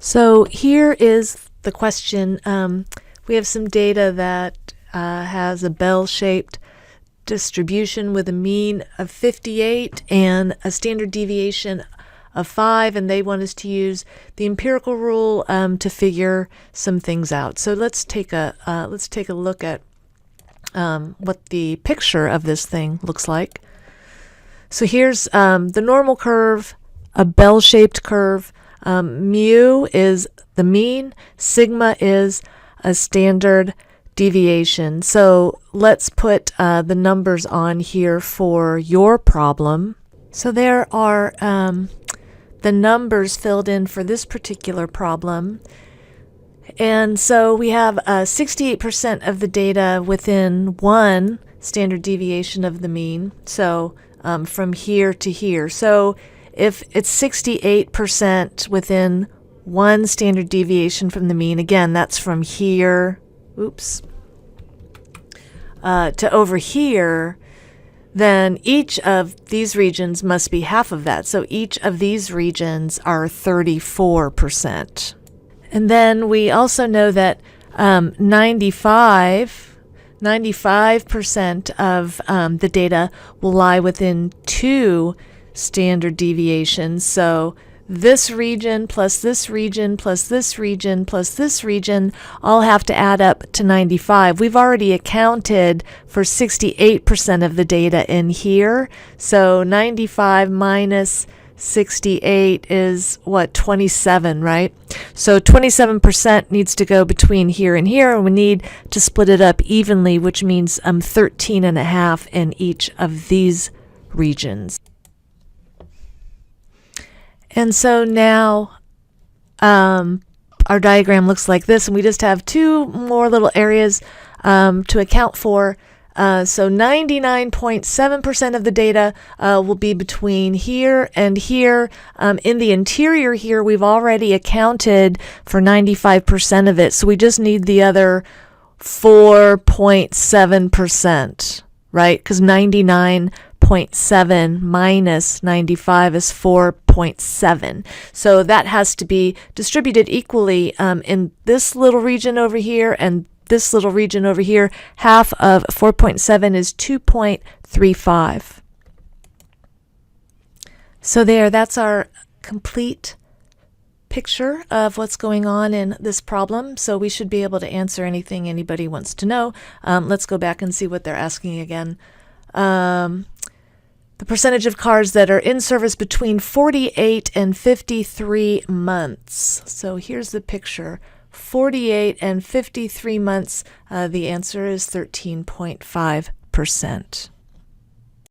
So here is the question. We have some data that has a bell-shaped distribution with a mean of 58 and a standard deviation of 5, and they want us to use the empirical rule to figure some things out. So let's take a look at what the picture of this thing looks like. So here's the normal curve, a bell-shaped curve. Mu is the mean, sigma is a standard deviation. So let's put the numbers on here for your problem. So there are the numbers filled in for this particular problem. And so we have 68% of the data within one standard deviation of the mean. So from here to here. So if it's 68% within one standard deviation from the mean, again, that's from here, to over here, then each of these regions must be half of that. So each of these regions are 34%. And then we also know that 95% of the data will lie within two standard deviations. So this region plus this region plus this region plus this region all have to add up to 95. We've already accounted for 68% of the data in here. So 95 minus 68 is what, 27, right? So 27% needs to go between here and here, and we need to split it up evenly, which means 13.5 in each of these regions. And so now our diagram looks like this, and we just have two more little areas to account for. So 99.7% of the data will be between here and here. In the interior here, we've already accounted for 95% of it, so we just need the other 4.7%, right? Because 99.7 minus 95 is 4.7. So that has to be distributed equally in this little region over here and this little region over here. Half of 4.7 is 2.35. So that's our complete picture of what's going on in this problem. So we should be able to answer anything anybody wants to know. Let's go back and see what they're asking again. The percentage of cars that are in service between 48 and 53 months. So here's the picture. 48 and 53 months, the answer is 13.5%.